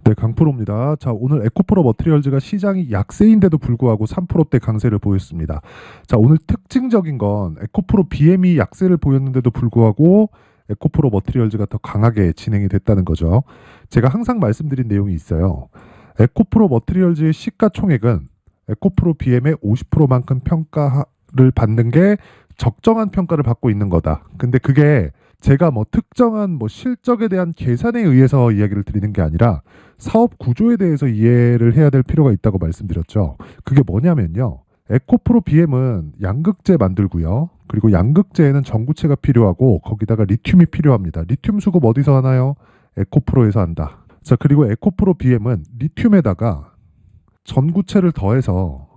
네, 강프로입니다. 자, 오늘 에코프로 머티리얼즈가 시장이 약세인데도 불구하고 3%대 강세를 보였습니다. 자, 오늘 특징적인 건 에코프로 BM이 약세를 보였는데도 불구하고 에코프로 머티리얼즈가 더 강하게 진행이 됐다는 거죠. 제가 항상 말씀드린 내용이 있어요. 에코프로 머티리얼즈의 시가총액은 에코프로 BM의 50%만큼 평가를 받는 게 적정한 평가를 받고 있는 거다. 근데 그게 제가 특정한 실적에 대한 계산에 의해서 이야기를 드리는 게 아니라 사업 구조에 대해서 이해를 해야 될 필요가 있다고 말씀드렸죠. 그게 뭐냐면요. 에코프로 BM은 양극재 만들고요. 그리고 양극재에는 전구체가 필요하고 거기다가 리튬이 필요합니다. 리튬 수급 어디서 하나요? 에코프로에서 한다. 자, 그리고 에코프로 BM은 리튬에다가 전구체를 더해서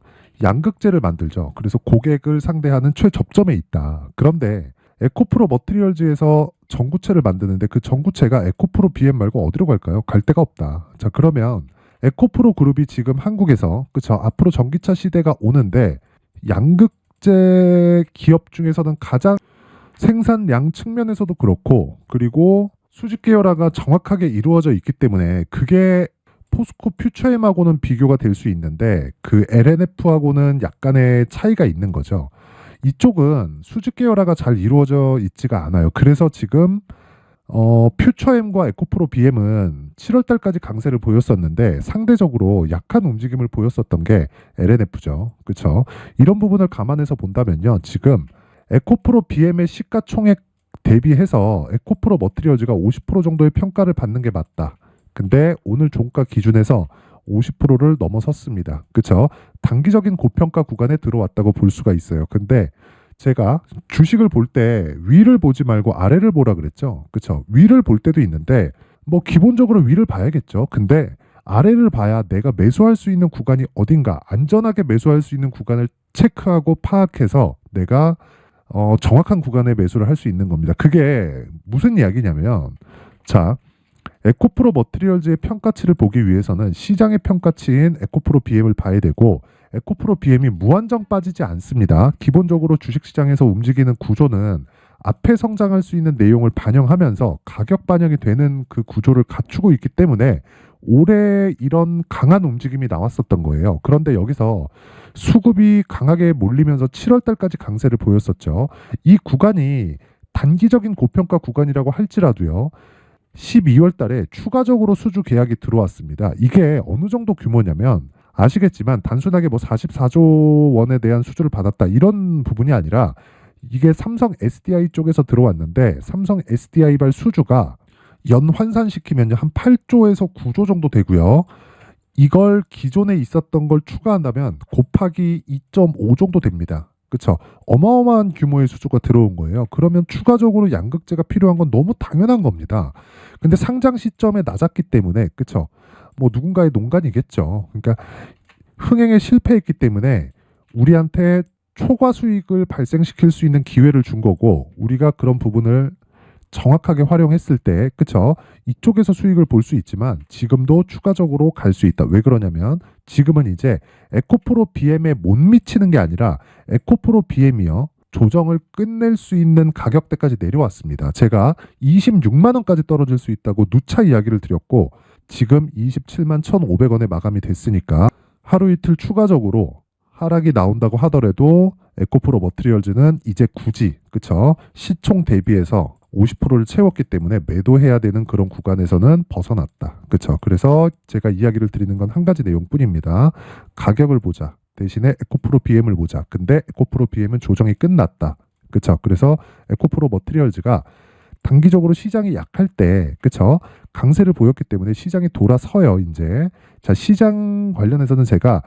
양극재를 만들죠. 그래서 고객을 상대하는 최접점에 있다. 그런데 에코프로 머티리얼즈에서 전구체를 만드는데 그 전구체가 에코프로 BM 말고 어디로 갈까요? 갈 데가 없다. 자, 그러면 에코프로 그룹이 지금 한국에서 그쵸? 앞으로 전기차 시대가 오는데 양극재 기업 중에서는 가장 생산량 측면에서도 그렇고 그리고 수직 계열화가 정확하게 이루어져 있기 때문에 그게 포스코 퓨처엠하고는 비교가 될 수 있는데 그 LNF하고는 약간의 차이가 있는 거죠. 이쪽은 수직 계열화가 잘 이루어져 있지가 않아요. 그래서 지금 퓨처엠과 에코프로 BM은 7월 달까지 강세를 보였었는데 상대적으로 약한 움직임을 보였었던 게 LNF죠. 그렇죠? 이런 부분을 감안해서 본다면요. 지금 에코프로 BM의 시가총액 대비해서 에코프로 머티리얼즈가 50% 정도의 평가를 받는 게 맞다. 근데 오늘 종가 기준에서 50%를 넘어섰습니다. 그렇죠? 단기적인 고평가 구간에 들어왔다고 볼 수가 있어요. 근데 제가 주식을 볼 때 위를 보지 말고 아래를 보라 그랬죠. 그렇죠? 위를 볼 때도 있는데 기본적으로 위를 봐야겠죠. 근데 아래를 봐야 내가 매수할 수 있는 구간이 어딘가 안전하게 매수할 수 있는 구간을 체크하고 파악해서 내가 정확한 구간에 매수를 할 수 있는 겁니다. 그게 무슨 이야기냐면 자, 에코프로 머티리얼즈의 평가치를 보기 위해서는 시장의 평가치인 에코프로 BM을 봐야 되고 에코프로 BM이 무한정 빠지지 않습니다. 기본적으로 주식시장에서 움직이는 구조는 앞에 성장할 수 있는 내용을 반영하면서 가격 반영이 되는 그 구조를 갖추고 있기 때문에 올해 이런 강한 움직임이 나왔었던 거예요. 그런데 여기서 수급이 강하게 몰리면서 7월 달까지 강세를 보였었죠. 이 구간이 단기적인 고평가 구간이라고 할지라도요. 12월 달에 추가적으로 수주 계약이 들어왔습니다. 이게 어느 정도 규모냐면 아시겠지만 단순하게 44조 원에 대한 수주를 받았다 이런 부분이 아니라 이게 삼성 SDI 쪽에서 들어왔는데 삼성 SDI발 수주가 연 환산시키면 한 8조에서 9조 정도 되고요. 이걸 기존에 있었던 걸 추가한다면 곱하기 2.5 정도 됩니다. 그렇죠? 어마어마한 규모의 수주가 들어온 거예요. 그러면 추가적으로 양극재가 필요한 건 너무 당연한 겁니다. 근데 상장 시점에 낮았기 때문에 그렇죠? 누군가의 농간이겠죠. 그러니까 흥행에 실패했기 때문에 우리한테 초과 수익을 발생시킬 수 있는 기회를 준 거고 우리가 그런 부분을 정확하게 활용했을 때 그쵸? 이쪽에서 수익을 볼 수 있지만 지금도 추가적으로 갈 수 있다. 왜 그러냐면 지금은 이제 에코프로 BM에 못 미치는 게 아니라 에코프로 BM이요. 조정을 끝낼 수 있는 가격대까지 내려왔습니다. 제가 26만 원까지 떨어질 수 있다고 누차 이야기를 드렸고 지금 27만 1,500원에 마감이 됐으니까 하루 이틀 추가적으로 하락이 나온다고 하더라도 에코프로 머티리얼즈는 이제 굳이 그쵸? 시총 대비해서 50%를 채웠기 때문에 매도해야 되는 그런 구간에서는 벗어났다. 그렇죠? 그래서 제가 이야기를 드리는 건 한 가지 내용뿐입니다. 가격을 보자. 대신에 에코프로 BM을 보자. 근데 에코프로 BM은 조정이 끝났다. 그렇죠? 그래서 에코프로 머티리얼즈가 단기적으로 시장이 약할 때 그렇죠? 강세를 보였기 때문에 시장이 돌아서요. 이제 자, 시장 관련해서는 제가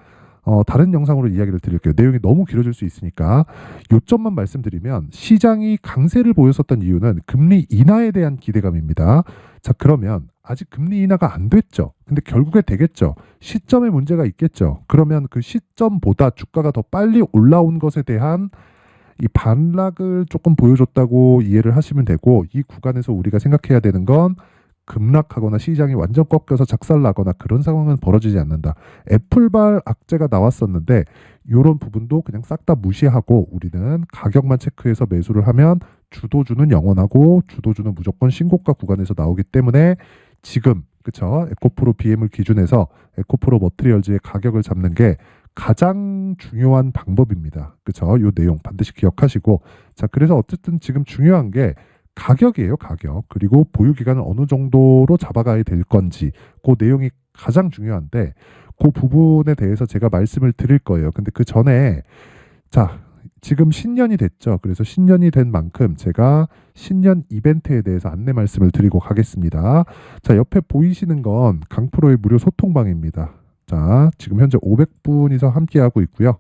다른 영상으로 이야기를 드릴게요. 내용이 너무 길어질 수 있으니까 요점만 말씀드리면 시장이 강세를 보였었던 이유는 금리 인하에 대한 기대감입니다. 자, 그러면 아직 금리 인하가 안 됐죠. 근데 결국에 되겠죠. 시점에 문제가 있겠죠. 그러면 그 시점보다 주가가 더 빨리 올라온 것에 대한 이 반락을 조금 보여줬다고 이해를 하시면 되고 이 구간에서 우리가 생각해야 되는 건 급락하거나 시장이 완전 꺾여서 작살나거나 그런 상황은 벌어지지 않는다. 애플발 악재가 나왔었는데 이런 부분도 그냥 싹 다 무시하고 우리는 가격만 체크해서 매수를 하면 주도주는 영원하고 주도주는 무조건 신고가 구간에서 나오기 때문에 지금 그쵸? 에코프로 BM을 기준해서 에코프로 머티리얼즈의 가격을 잡는 게 가장 중요한 방법입니다. 그쵸? 요 내용 반드시 기억하시고. 자, 그래서 어쨌든 지금 중요한 게 가격이에요, 가격. 그리고 보유 기간을 어느 정도로 잡아가야 될 건지, 그 내용이 가장 중요한데, 그 부분에 대해서 제가 말씀을 드릴 거예요. 근데 그 전에, 자, 지금 신년이 됐죠. 그래서 신년이 된 만큼 제가 신년 이벤트에 대해서 안내 말씀을 드리고 가겠습니다. 자, 옆에 보이시는 건 강프로의 무료 소통방입니다. 자, 지금 현재 500분이서 함께하고 있고요.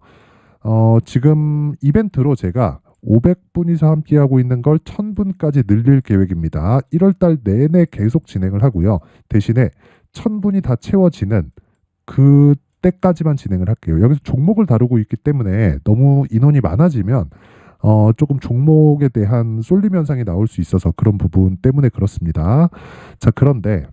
지금 이벤트로 제가 500분이서 함께하고 있는 걸 1000분까지 늘릴 계획입니다. 1월달 내내 계속 진행을 하고요. 대신에 1000분이 다 채워지는 그때까지만 진행을 할게요. 여기서 종목을 다루고 있기 때문에 너무 인원이 많아지면 조금 종목에 대한 쏠림 현상이 나올 수 있어서 그런 부분 때문에 그렇습니다. 자, 그런데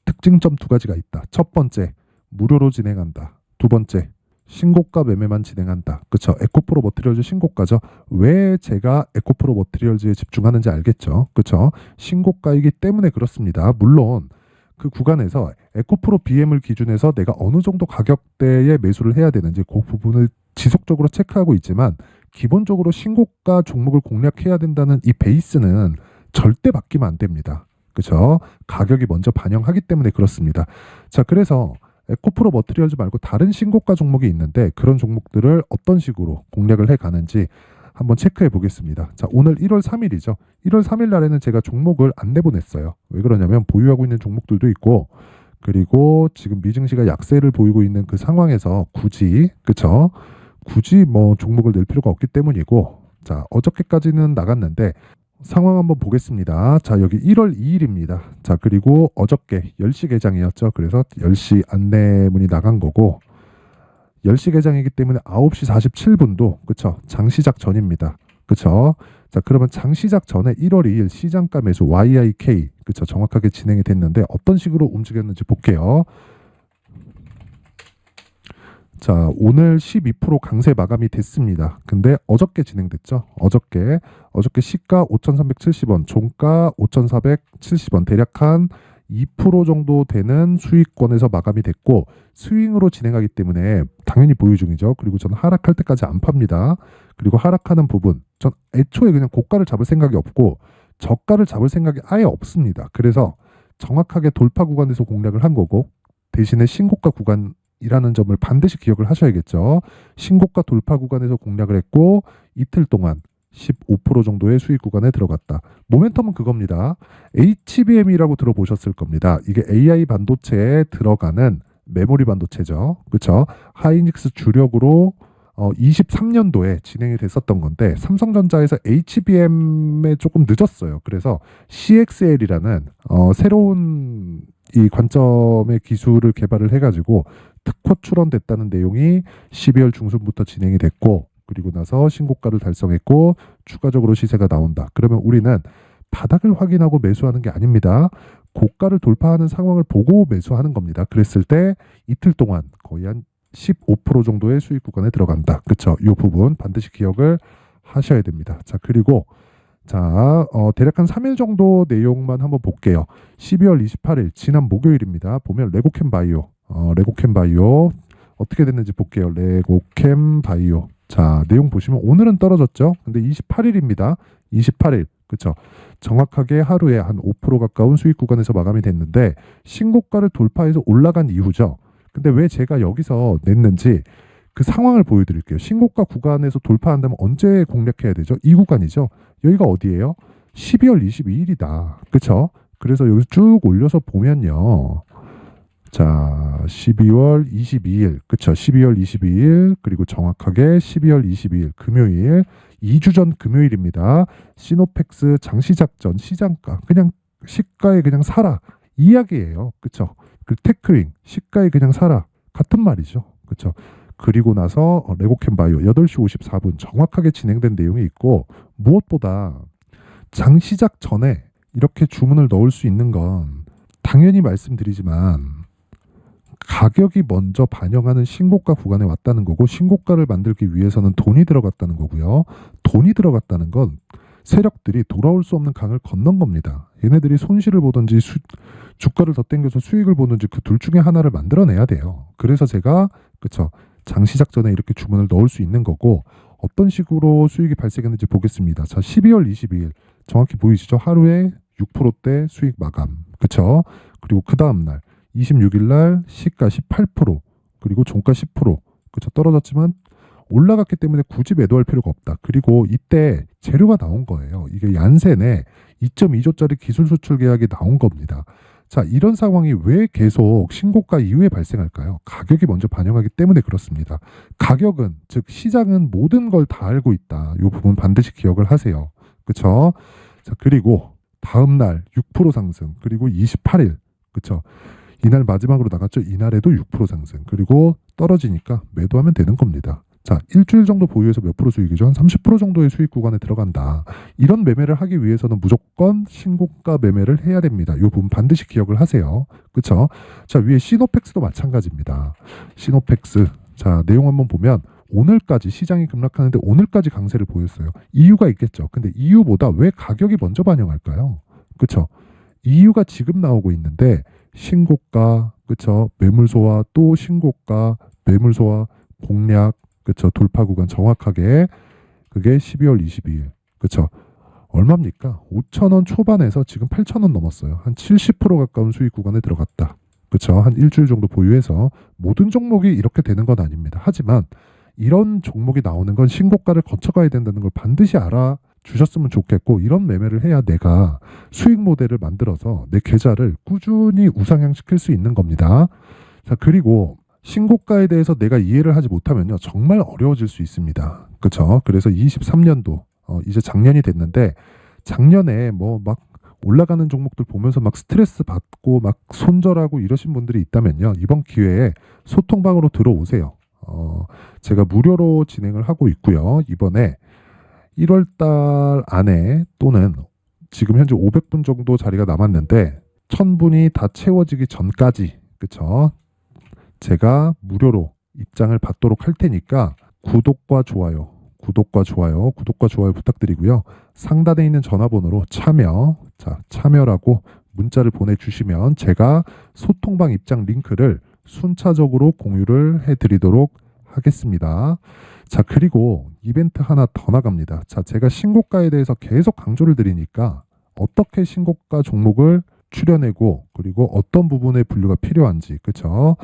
특징점 두 가지가 있다. 첫 번째, 무료로 진행한다. 두 번째, 신고가 매매만 진행한다. 그쵸? 에코프로 머티리얼즈 신고가죠. 왜 제가 에코프로 머티리얼즈에 집중하는지 알겠죠? 그쵸? 신고가이기 때문에 그렇습니다. 물론 그 구간에서 에코프로 BM을 기준해서 내가 어느 정도 가격대에 매수를 해야 되는지 그 부분을 지속적으로 체크하고 있지만 기본적으로 신고가 종목을 공략해야 된다는 이 베이스는 절대 바뀌면 안 됩니다. 그쵸? 가격이 먼저 반영하기 때문에 그렇습니다. 자, 그래서 에코프로 머티리얼즈 말고 다른 신고가 종목이 있는데 그런 종목들을 어떤 식으로 공략을 해 가는지 한번 체크해 보겠습니다. 자, 오늘 1월 3일이죠. 1월 3일 날에는 제가 종목을 안 내보냈어요. 왜 그러냐면 보유하고 있는 종목들도 있고 그리고 지금 미증시가 약세를 보이고 있는 그 상황에서 굳이 그쵸? 굳이 뭐 종목을 낼 필요가 없기 때문이고 자, 어저께까지는 나갔는데 상황 한번 보겠습니다. 자, 여기 1월 2일입니다. 자, 그리고 어저께 10시 개장이었죠. 그래서 10시 안내문이 나간 거고 10시 개장이기 때문에 9시 47분도 그쵸? 장 시작 전입니다. 그쵸? 자, 그러면 장 시작 전에 1월 2일 시장가 매수 YIK 그쵸? 정확하게 진행이 됐는데 어떤 식으로 움직였는지 볼게요. 자, 오늘 12% 강세 마감이 됐습니다. 근데 어저께 진행됐죠. 어저께 시가 5,370원, 종가 5,470원, 대략 한 2% 정도 되는 수익권에서 마감이 됐고 스윙으로 진행하기 때문에 당연히 보유 중이죠. 그리고 저는 하락할 때까지 안 팝니다. 그리고 하락하는 부분, 전 애초에 그냥 고가를 잡을 생각이 없고 저가를 잡을 생각이 아예 없습니다. 그래서 정확하게 돌파 구간에서 공략을 한 거고 대신에 신고가 구간이라는 점을 반드시 기억을 하셔야겠죠. 신고가 돌파 구간에서 공략을 했고 이틀 동안 15% 정도의 수익 구간에 들어갔다. 모멘텀은 그겁니다. HBM이라고 들어보셨을 겁니다. 이게 AI 반도체에 들어가는 메모리 반도체죠. 그렇죠? 하이닉스 주력으로 23년도에 진행이 됐었던 건데 삼성전자에서 HBM에 조금 늦었어요. 그래서 CXL이라는 새로운 이 관점의 기술을 개발을 해가지고 특허 출원됐다는 내용이 12월 중순부터 진행이 됐고 그리고 나서 신고가를 달성했고 추가적으로 시세가 나온다. 그러면 우리는 바닥을 확인하고 매수하는 게 아닙니다. 고가를 돌파하는 상황을 보고 매수하는 겁니다. 그랬을 때 이틀 동안 거의 한 15% 정도의 수익 구간에 들어간다. 그렇죠? 이 부분 반드시 기억을 하셔야 됩니다. 자, 그리고 자, 대략 한 3일 정도 내용만 한번 볼게요. 12월 28일 지난 목요일입니다. 보면 레고캠 바이오, 레고캠 바이오 어떻게 됐는지 볼게요. 레고캠 바이오. 자, 내용 보시면 오늘은 떨어졌죠. 근데 28일입니다. 28일. 그렇죠? 정확하게 하루에 한 5% 가까운 수익 구간에서 마감이 됐는데 신고가를 돌파해서 올라간 이후죠. 근데 왜 제가 여기서 냈는지 그 상황을 보여드릴게요. 신고가 구간에서 돌파한다면 언제 공략해야 되죠? 이 구간이죠. 여기가 어디예요? 12월 22일이다. 그렇죠? 그래서 여기서 쭉 올려서 보면요. 자, 12월 22일, 그쵸? 12월 22일, 그리고 정확하게 12월 22일, 금요일, 2주 전 금요일입니다. 시노펙스 장시작 전 시장가, 그냥 시가에 그냥 사라. 이 이야기예요. 그쵸? 그 테크윙, 시가에 그냥 사라. 같은 말이죠. 그쵸? 그리고 나서 레고캠 바이오 8시 54분 정확하게 진행된 내용이 있고, 무엇보다 장시작 전에 이렇게 주문을 넣을 수 있는 건 당연히 말씀드리지만 가격이 먼저 반영하는 신고가 구간에 왔다는 거고 신고가를 만들기 위해서는 돈이 들어갔다는 거고요. 돈이 들어갔다는 건 세력들이 돌아올 수 없는 강을 건넌 겁니다. 얘네들이 손실을 보든지 주가를 더 땡겨서 수익을 보든지 그 둘 중에 하나를 만들어내야 돼요. 그래서 제가 그쵸 장시작 전에 이렇게 주문을 넣을 수 있는 거고, 어떤 식으로 수익이 발생했는지 보겠습니다. 자, 12월 22일 정확히 보이시죠? 하루에 6%대 수익 마감. 그쵸? 그리고 그 다음날 26일 날 시가 18%, 그리고 종가 10%. 그쵸? 떨어졌지만 올라갔기 때문에 굳이 매도할 필요가 없다. 그리고 이때 재료가 나온 거예요. 이게 얀센에 2.2조짜리 기술 수출 계약이 나온 겁니다. 자, 이런 상황이 왜 계속 신고가 이후에 발생할까요? 가격이 먼저 반영하기 때문에 그렇습니다. 가격은, 즉 시장은 모든 걸 다 알고 있다. 이 부분 반드시 기억을 하세요. 그쵸? 자, 그리고 다음날 6% 상승, 그리고 28일, 그쵸? 이날 마지막으로 나갔죠. 이날에도 6% 상승, 그리고 떨어지니까 매도하면 되는 겁니다. 자, 일주일 정도 보유해서 몇 프로 수익이죠? 한 30% 정도의 수익 구간에 들어간다. 이런 매매를 하기 위해서는 무조건 신고가 매매를 해야 됩니다. 이 부분 반드시 기억을 하세요. 그쵸? 자, 위에 시노펙스도 마찬가지입니다. 시노펙스. 자, 내용 한번 보면 오늘까지 시장이 급락하는데 오늘까지 강세를 보였어요. 이유가 있겠죠. 근데 이유보다 왜 가격이 먼저 반영할까요? 그쵸? 이유가 지금 나오고 있는데 신고가, 그쵸? 매물소와 또 신고가, 매물소와 공략, 그쵸? 돌파 구간 정확하게 그게 12월 22일. 그쵸? 얼마입니까? 5,000원 초반에서 지금 8,000원 넘었어요. 한 70% 가까운 수익 구간에 들어갔다. 그쵸? 한 일주일 정도 보유해서 모든 종목이 이렇게 되는 건 아닙니다. 하지만 이런 종목이 나오는 건 신고가를 거쳐가야 된다는 걸 반드시 알아주셨으면 좋겠고, 이런 매매를 해야 내가 수익 모델을 만들어서 내 계좌를 꾸준히 우상향시킬 수 있는 겁니다. 자, 그리고 신고가에 대해서 내가 이해를 하지 못하면요 정말 어려워질 수 있습니다. 그렇죠? 그래서 23년도 이제 작년이 됐는데, 작년에 뭐 막 올라가는 종목들 보면서 막 스트레스 받고 막 손절하고 이러신 분들이 있다면요, 이번 기회에 소통방으로 들어오세요. 제가 무료로 진행을 하고 있고요. 이번에 1월 달 안에 또는 지금 현재 500분 정도 자리가 남았는데 1000분이 다 채워지기 전까지, 그쵸? 제가 무료로 입장을 받도록 할 테니까 구독과 좋아요 부탁드리고요. 상단에 있는 전화번호로 참여라고 문자를 보내주시면 제가 소통방 입장 링크를 순차적으로 공유를 해드리도록 하겠습니다. 자, 그리고 이벤트 하나 더 나갑니다. 자, 제가 신고가에 대해서 계속 강조를 드리니까 어떻게 신고가 종목을 추려내고, 그리고 어떤 부분의 분류가 필요한지, 그쵸?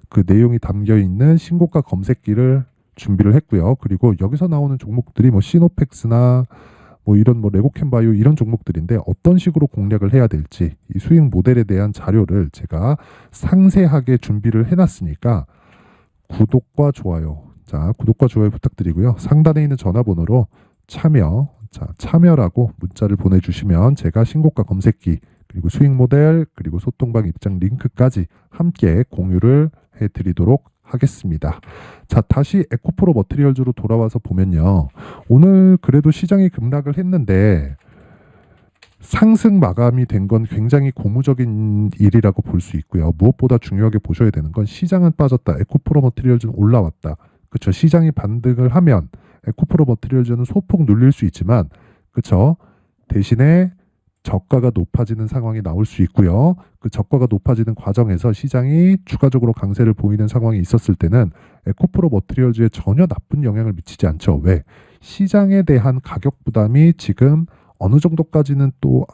그 내용이 담겨 있는 신고가 검색기를 준비를 했고요. 그리고 여기서 나오는 종목들이 뭐 시노펙스나 뭐 이런 뭐 레고캠바이오 이런 종목들인데 어떤 식으로 공략을 해야 될지, 이 수익 모델에 대한 자료를 제가 상세하게 준비를 해놨으니까 구독과 좋아요. 자, 구독과 좋아요 부탁드리고요. 상단에 있는 전화번호로 참여라고 문자를 보내주시면 제가 신고가 검색기, 그리고 수익 모델, 그리고 소통방 입장 링크까지 함께 공유를 해드리도록 하겠습니다. 자, 다시 에코프로 머티리얼즈로 돌아와서 보면요, 오늘 그래도 시장이 급락을 했는데 상승 마감이 된 건 굉장히 고무적인 일이라고 볼 수 있고요. 무엇보다 중요하게 보셔야 되는 건 시장은 빠졌다, 에코프로 머티리얼즈는 올라왔다. 그렇죠? 시장이 반등을 하면 에코프로 머티리얼즈는 소폭 눌릴 수 있지만, 그렇죠? 대신에 저가가 높아지는 상황이 나올 수 있고요. 그 저가가 높아지는 과정에서 시장이 추가적으로 강세를 보이는 상황이 있었을 때는 에코프로 머티리얼즈에 전혀 나쁜 영향을 미치지 않죠. 왜? 시장에 대한 가격 부담이 지금 어느 정도까지는 또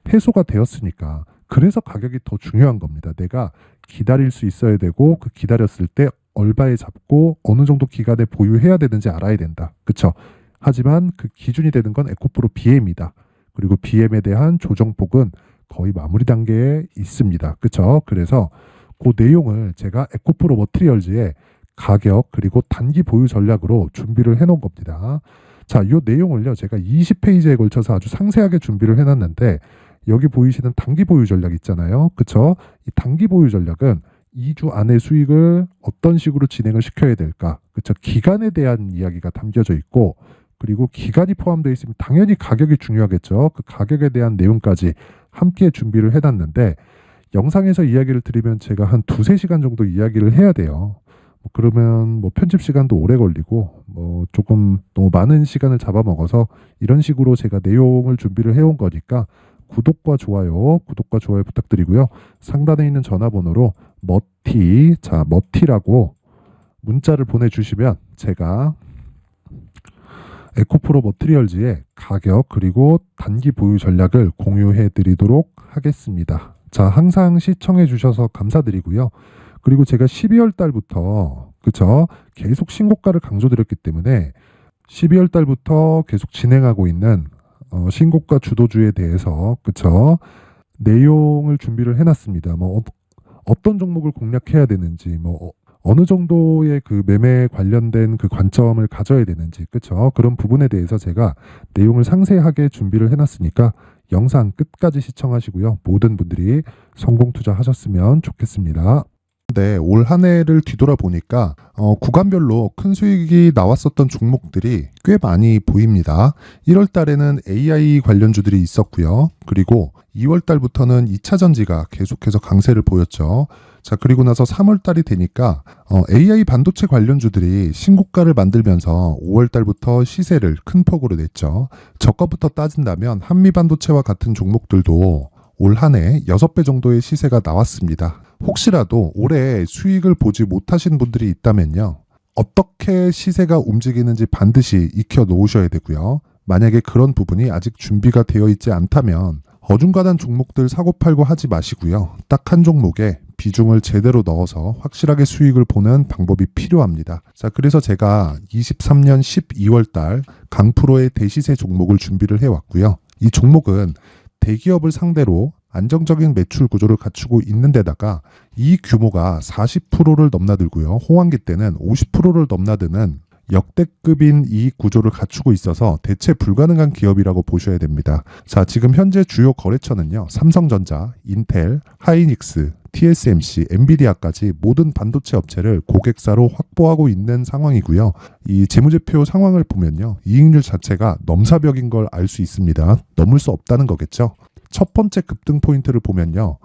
해소가 되었으니까. 그래서 가격이 더 중요한 겁니다. 내가 기다릴 수 있어야 되고, 그 기다렸을 때 얼바에 잡고 어느 정도 기간에 보유해야 되는지 알아야 된다. 그렇죠? 하지만 그 기준이 되는 건 에코프로 BM이다. 그리고 BM에 대한 조정폭은 거의 마무리 단계에 있습니다. 그렇죠? 그래서 그 내용을 제가 에코프로 머티리얼즈의 가격 그리고 단기 보유 전략으로 준비를 해놓은 겁니다. 자, 이 내용을요 제가 20페이지에 걸쳐서 아주 상세하게 준비를 해놨는데, 여기 보이시는 단기 보유 전략 있잖아요. 그렇죠? 이 단기 보유 전략은 2주 안에 수익을 어떤 식으로 진행을 시켜야 될까, 그렇죠? 기간에 대한 이야기가 담겨져 있고, 그리고 기간이 포함되어 있으면 당연히 가격이 중요하겠죠. 그 가격에 대한 내용까지 함께 준비를 해놨는데, 영상에서 이야기를 드리면 제가 한 2-3시간 정도 이야기를 해야 돼요. 그러면 뭐 편집 시간도 오래 걸리고 뭐 조금 너무 많은 시간을 잡아먹어서 이런 식으로 제가 내용을 준비를 해온 거니까 구독과 좋아요 부탁드리고요. 상단에 있는 전화번호로 머티라고 문자를 보내주시면 제가 에코프로 머티리얼즈의 가격 그리고 단기 보유 전략을 공유해 드리도록 하겠습니다. 자, 항상 시청해 주셔서 감사드리고요. 그리고 제가 12월 달부터 그쵸? 계속 신고가를 강조드렸기 때문에 12월 달부터 계속 진행하고 있는 신고가 주도주에 대해서 그쵸? 내용을 준비를 해놨습니다. 뭐 어떤 종목을 공략해야 되는지 뭐 어느 정도의 그 매매 관련된 그 관점을 가져야 되는지 그쵸? 그런 부분에 대해서 제가 내용을 상세하게 준비를 해놨으니까 영상 끝까지 시청하시고요. 모든 분들이 성공 투자하셨으면 좋겠습니다. 네, 올 한 해를 뒤돌아보니까 구간별로 큰 수익이 나왔었던 종목들이 꽤 많이 보입니다. 1월 달에는 AI 관련주들이 있었고요. 그리고 2월 달부터는 2차 전지가 계속해서 강세를 보였죠. 자, 그리고 나서 3월 달이 되니까 AI 반도체 관련주들이 신고가를 만들면서 5월 달부터 시세를 큰 폭으로 냈죠. 저가부터 따진다면 한미반도체와 같은 종목들도 올 한 해 6배 정도의 시세가 나왔습니다. 혹시라도 올해 수익을 보지 못하신 분들이 있다면요. 어떻게 시세가 움직이는지 반드시 익혀 놓으셔야 되고요. 만약에 그런 부분이 아직 준비가 되어 있지 않다면 어중간한 종목들 사고팔고 하지 마시고요. 딱 한 종목에 비중을 제대로 넣어서 확실하게 수익을 보는 방법이 필요합니다. 자, 그래서 제가 23년 12월 달 강프로의 대시세 종목을 준비를 해왔고요. 이 종목은 대기업을 상대로 안정적인 매출 구조를 갖추고 있는 데다가 이 규모가 40%를 넘나들고요. 호황기 때는 50%를 넘나드는 역대급인 이익 구조를 갖추고 있어서 대체 불가능한 기업이라고 보셔야 됩니다. 자, 지금 현재 주요 거래처는요. 삼성전자, 인텔, 하이닉스, TSMC, 엔비디아까지 모든 반도체 업체를 고객사로 확보하고 있는 상황이고요. 이 재무제표 상황을 보면요. 이익률 자체가 넘사벽인 걸 알 수 있습니다. 넘을 수 없다는 거겠죠. 첫 번째 급등 포인트를 보면요.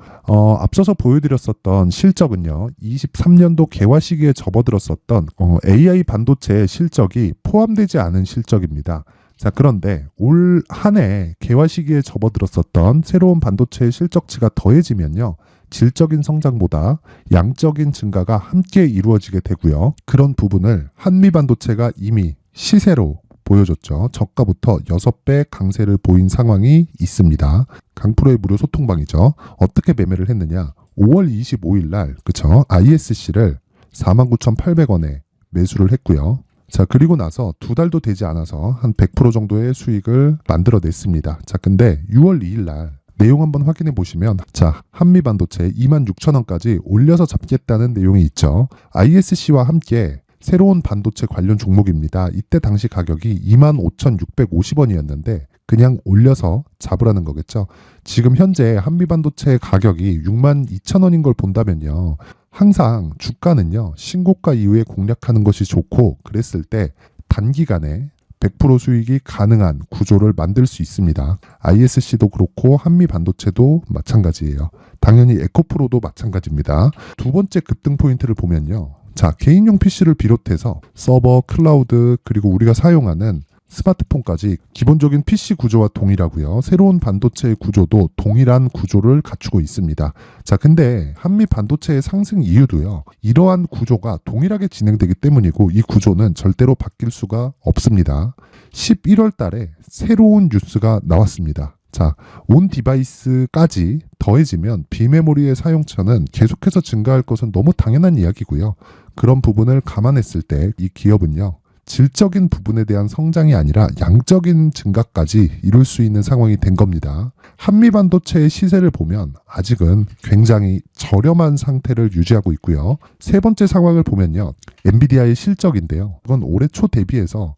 앞서서 보여드렸었던 실적은요. 23년도 개화 시기에 접어들었었던 AI 반도체의 실적이 포함되지 않은 실적입니다. 자, 그런데 올 한 해 개화 시기에 접어들었었던 새로운 반도체의 실적치가 더해지면요. 질적인 성장보다 양적인 증가가 함께 이루어지게 되고요. 그런 부분을 한미반도체가 이미 시세로 보여줬죠. 저가부터 6배 강세를 보인 상황이 있습니다. 강프로의 무료 소통방이죠. 어떻게 매매를 했느냐. 5월 25일 날 그쵸? ISC를 49,800원에 매수를 했고요. 자, 그리고 나서 2달도 되지 않아서 한 100% 정도의 수익을 만들어냈습니다. 자, 근데 6월 2일 날 내용 한번 확인해 보시면 자, 한미반도체 26,000원까지 올려서 잡겠다는 내용이 있죠. ISC와 함께 새로운 반도체 관련 종목입니다. 이때 당시 가격이 25,650원이었는데 그냥 올려서 잡으라는 거겠죠. 지금 현재 한미반도체 가격이 62,000원인 걸 본다면요. 항상 주가는요. 신고가 이후에 공략하는 것이 좋고 그랬을 때 단기간에 100% 수익이 가능한 구조를 만들 수 있습니다. ISC도 그렇고 한미반도체도 마찬가지예요. 당연히 에코프로도 마찬가지입니다. 두 번째 급등 포인트를 보면요. 자, 개인용 PC를 비롯해서 서버, 클라우드, 그리고 우리가 사용하는 스마트폰까지 기본적인 PC 구조와 동일하고요. 새로운 반도체의 구조도 동일한 구조를 갖추고 있습니다. 자, 근데 한미 반도체의 상승 이유도요. 이러한 구조가 동일하게 진행되기 때문이고 이 구조는 절대로 바뀔 수가 없습니다. 11월 달에 새로운 뉴스가 나왔습니다. 자, 온 디바이스까지 더해지면 비메모리의 사용처는 계속해서 증가할 것은 너무 당연한 이야기고요. 그런 부분을 감안했을 때 이 기업은요. 질적인 부분에 대한 성장이 아니라 양적인 증가까지 이룰 수 있는 상황이 된 겁니다. 한미반도체의 시세를 보면 아직은 굉장히 저렴한 상태를 유지하고 있고요. 세 번째 상황을 보면요. 엔비디아의 실적인데요. 이건 올해 초 대비해서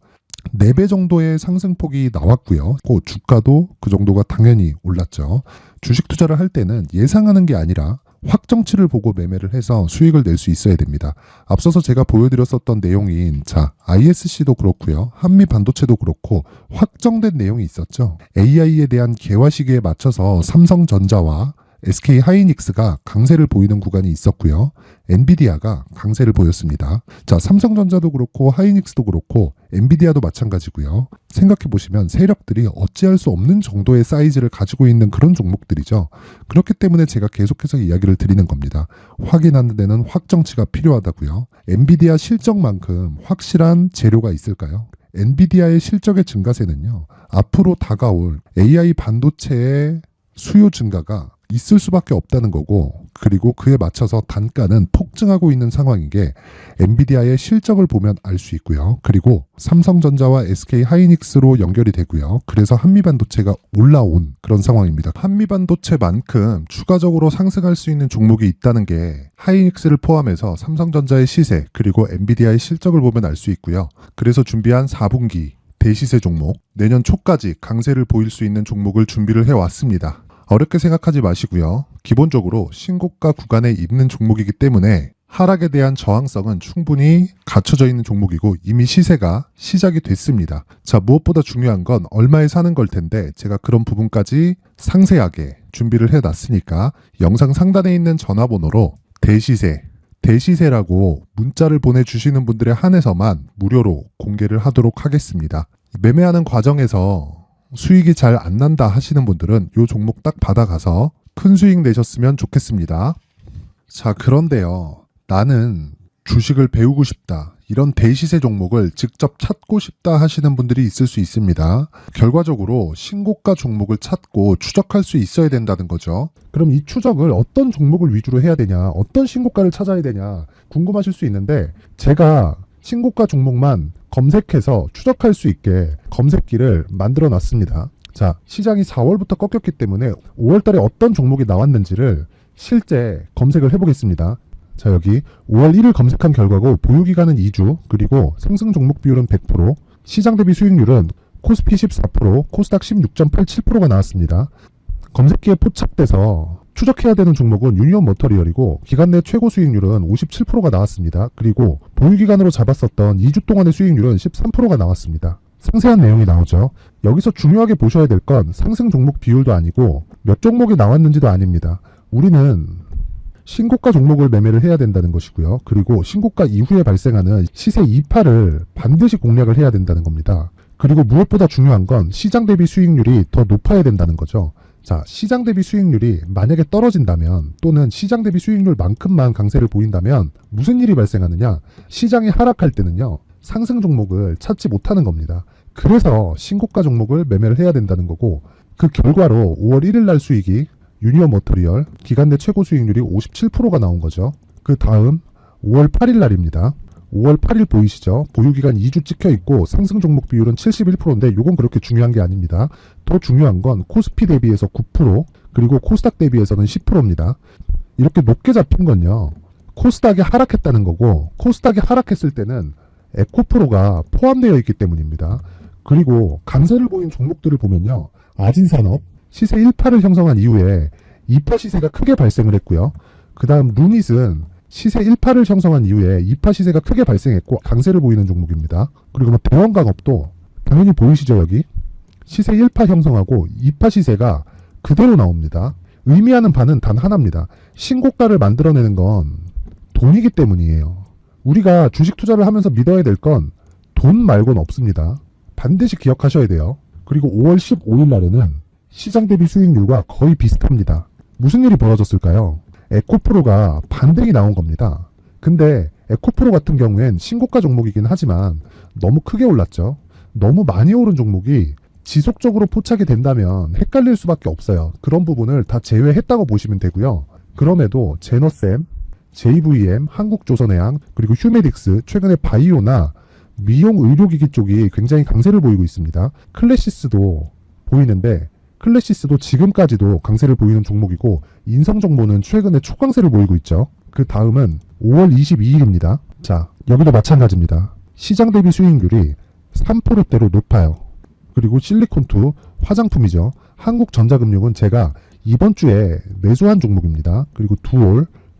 4배 정도의 상승폭이 나왔고요. 그 주가도 그 정도가 당연히 올랐죠. 주식 투자를 할 때는 예상하는 게 아니라 확정치를 보고 매매를 해서 수익을 낼 수 있어야 됩니다. 앞서서 제가 보여드렸었던 내용인 자, ISC도 그렇고요. 한미 반도체도 그렇고 확정된 내용이 있었죠. AI에 대한 개화 시기에 맞춰서 삼성전자와 SK 하이닉스가 강세를 보이는 구간이 있었고요. 엔비디아가 강세를 보였습니다. 자, 삼성전자도 그렇고 하이닉스도 그렇고 엔비디아도 마찬가지고요. 생각해 보시면 세력들이 어찌할 수 없는 정도의 사이즈를 가지고 있는 그런 종목들이죠. 그렇기 때문에 제가 계속해서 이야기를 드리는 겁니다. 확인하는 데는 확정치가 필요하다고요. 엔비디아 실적만큼 확실한 재료가 있을까요? 엔비디아의 실적의 증가세는요, 앞으로 다가올 AI 반도체의 수요 증가가 있을 수밖에 없다는 거고, 그리고 그에 맞춰서 단가는 폭증하고 있는 상황인 게 엔비디아의 실적을 보면 알 수 있고요. 그리고 삼성전자와 SK 하이닉스로 연결이 되고요. 그래서 한미반도체가 올라온 그런 상황입니다. 한미반도체만큼 추가적으로 상승할 수 있는 종목이 있다는 게 하이닉스를 포함해서 삼성전자의 시세 그리고 엔비디아의 실적을 보면 알 수 있고요. 그래서 준비한 4분기 대시세 종목, 내년 초까지 강세를 보일 수 있는 종목을 준비를 해왔습니다. 어렵게 생각하지 마시고요. 기본적으로 신고가 구간에 있는 종목이기 때문에 하락에 대한 저항성은 충분히 갖춰져 있는 종목이고 이미 시세가 시작이 됐습니다. 자, 무엇보다 중요한 건 얼마에 사는 걸 텐데 제가 그런 부분까지 상세하게 준비를 해놨으니까 영상 상단에 있는 전화번호로 대시세라고 문자를 보내주시는 분들에 한해서만 무료로 공개를 하도록 하겠습니다. 매매하는 과정에서 수익이 잘 안 난다 하시는 분들은 이 종목 딱 받아가서 큰 수익 내셨으면 좋겠습니다. 자, 그런데요. 나는 주식을 배우고 싶다. 이런 대시세 종목을 직접 찾고 싶다 하시는 분들이 있을 수 있습니다. 결과적으로 신고가 종목을 찾고 추적할 수 있어야 된다는 거죠. 그럼 이 추적을 어떤 종목을 위주로 해야 되냐, 어떤 신고가를 찾아야 되냐 궁금하실 수 있는데 제가 신고가 종목만 검색해서 추적할 수 있게 검색기를 만들어 놨습니다. 자, 시장이 4월부터 꺾였기 때문에 5월 달에 어떤 종목이 나왔는지를 실제 검색을 해보겠습니다. 자, 여기 5월 1일 검색한 결과고 보유기간은 2주, 그리고 상승 종목 비율은 100%, 시장 대비 수익률은 코스피 14%, 코스닥 16.87%가 나왔습니다. 검색기에 포착돼서 추적해야 되는 종목은 유니온 머터리얼이고 기간 내 최고 수익률은 57%가 나왔습니다. 그리고 보유기간으로 잡았었던 2주 동안의 수익률은 13%가 나왔습니다. 상세한 내용이 나오죠. 여기서 중요하게 보셔야 될 건 상승 종목 비율도 아니고 몇 종목이 나왔는지도 아닙니다. 우리는 신고가 종목을 매매를 해야 된다는 것이고요. 그리고 신고가 이후에 발생하는 시세 이파를 반드시 공략을 해야 된다는 겁니다. 그리고 무엇보다 중요한 건 시장 대비 수익률이 더 높아야 된다는 거죠. 자, 시장 대비 수익률이 만약에 떨어진다면 또는 시장 대비 수익률만큼만 강세를 보인다면 무슨 일이 발생하느냐? 시장이 하락할 때는요, 상승 종목을 찾지 못하는 겁니다. 그래서 신고가 종목을 매매를 해야 된다는 거고, 그 결과로 5월 1일 날 수익이 유니온 머터리얼 기간 내 최고 수익률이 57%가 나온 거죠. 그 다음 5월 8일 날입니다. 5월 8일 보이시죠? 보유기간 2주 찍혀 있고 상승 종목 비율은 71%인데 이건 그렇게 중요한 게 아닙니다. 더 중요한 건 코스피 대비해서 9%, 그리고 코스닥 대비해서는 10%입니다. 이렇게 높게 잡힌 건요, 코스닥이 하락했다는 거고, 코스닥이 하락했을 때는 에코프로가 포함되어 있기 때문입니다. 그리고 강세를 보인 종목들을 보면요, 아진산업 시세 1파를 형성한 이후에 2파 시세가 크게 발생을 했고요. 그 다음 루닛은 시세 1파를 형성한 이후에 2파 시세가 크게 발생했고 강세를 보이는 종목입니다. 그리고 뭐 대원강업도 당연히 보이시죠? 여기 시세 1파 형성하고 2파 시세가 그대로 나옵니다. 의미하는 바는 단 하나입니다. 신고가를 만들어내는 건 돈이기 때문이에요. 우리가 주식 투자를 하면서 믿어야 될 건 돈 말고는 없습니다. 반드시 기억하셔야 돼요. 그리고 5월 15일 날에는 시장 대비 수익률과 거의 비슷합니다. 무슨 일이 벌어졌을까요? 에코프로가 반등이 나온 겁니다. 근데 에코프로 같은 경우엔 신고가 종목이긴 하지만 너무 크게 올랐죠. 너무 많이 오른 종목이 지속적으로 포착이 된다면 헷갈릴 수밖에 없어요. 그런 부분을 다 제외했다고 보시면 되고요. 그럼에도 제너셈, JVM, 한국조선해양, 그리고 휴메딕스, 최근에 바이오나 미용 의료기기 쪽이 굉장히 강세를 보이고 있습니다. 클래시스도 보이는데 클래시스도 지금까지도 강세를 보이는 종목이고 인성정보는 최근에 초강세를 보이고 있죠. 그 다음은 5월 22일입니다. 자, 여기도 마찬가지입니다. 시장 대비 수익률이 3%대로 높아요. 그리고 실리콘2 화장품이죠. 한국전자금융은 제가 이번 주에 매수한 종목입니다. 그리고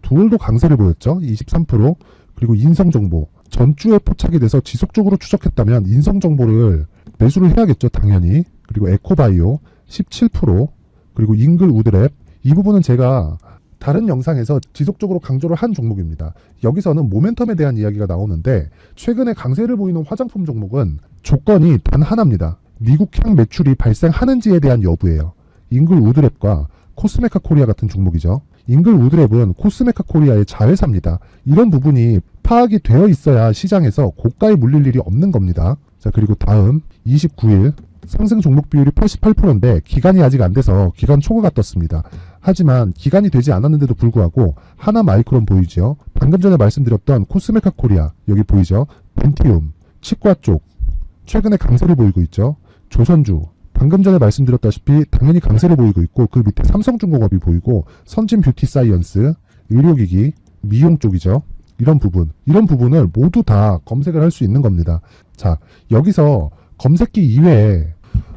두올도 강세를 보였죠. 23%. 그리고 인성정보 전주에 포착이 돼서 지속적으로 추적했다면 인성정보를 매수를 해야겠죠. 당연히. 그리고 에코바이오 17%, 그리고 잉글 우드랩 이 부분은 제가 다른 영상에서 지속적으로 강조를 한 종목입니다. 여기서는 모멘텀에 대한 이야기가 나오는데 최근에 강세를 보이는 화장품 종목은 조건이 단 하나입니다. 미국향 매출이 발생하는지에 대한 여부예요. 잉글 우드랩과 코스메카 코리아 같은 종목이죠. 잉글 우드랩은 코스메카 코리아의 자회사입니다. 이런 부분이 파악이 되어 있어야 시장에서 고가에 물릴 일이 없는 겁니다. 자, 그리고 다음 29일 상승 종목 비율이 88%인데 기간이 아직 안 돼서 기간 초과가 떴습니다. 하지만 기간이 되지 않았는데도 불구하고 하나 마이크론 보이죠. 방금 전에 말씀드렸던 코스메카 코리아 여기 보이죠. 벤티움, 치과 쪽 최근에 강세를 보이고 있죠. 조선주 방금 전에 말씀드렸다시피 당연히 강세를 보이고 있고 그 밑에 삼성중공업이 보이고 선진 뷰티 사이언스, 의료기기, 미용 쪽이죠. 이런 부분을 모두 다 검색을 할 수 있는 겁니다. 자, 여기서 검색기 이외에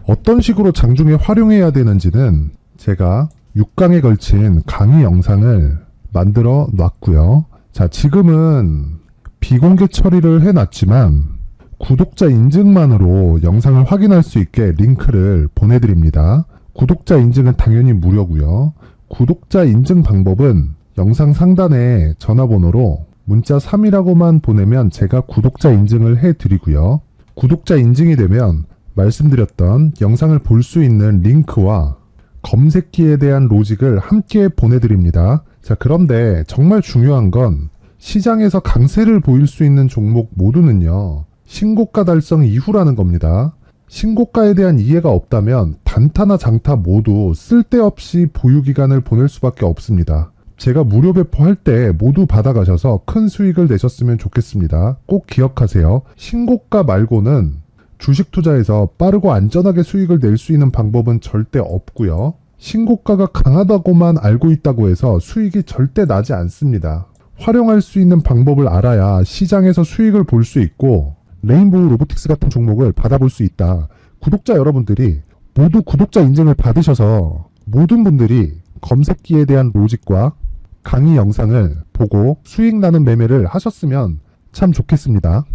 어떤 식으로 장중에 활용해야 되는지는 제가 6강에 걸친 강의 영상을 만들어 놨고요. 자, 지금은 비공개 처리를 해놨지만 구독자 인증만으로 영상을 확인할 수 있게 링크를 보내드립니다. 구독자 인증은 당연히 무료고요. 구독자 인증 방법은 영상 상단에 전화번호로 문자 3이라고만 보내면 제가 구독자 인증을 해드리고요. 구독자 인증이 되면 말씀드렸던 영상을 볼 수 있는 링크와 검색기에 대한 로직을 함께 보내드립니다. 자, 그런데 정말 중요한 건 시장에서 강세를 보일 수 있는 종목 모두는요. 신고가 달성 이후라는 겁니다. 신고가에 대한 이해가 없다면 단타나 장타 모두 쓸데없이 보유기간을 보낼 수밖에 없습니다. 제가 무료 배포할 때 모두 받아가셔서 큰 수익을 내셨으면 좋겠습니다. 꼭 기억하세요. 신고가 말고는 주식 투자에서 빠르고 안전하게 수익을 낼 수 있는 방법은 절대 없고요. 신고가가 강하다고만 알고 있다고 해서 수익이 절대 나지 않습니다. 활용할 수 있는 방법을 알아야 시장에서 수익을 볼 수 있고 레인보우 로보틱스 같은 종목을 받아볼 수 있다. 구독자 여러분들이 모두 구독자 인증을 받으셔서 모든 분들이 검색기에 대한 로직과 강의 영상을 보고 수익 나는 매매를 하셨으면 참 좋겠습니다.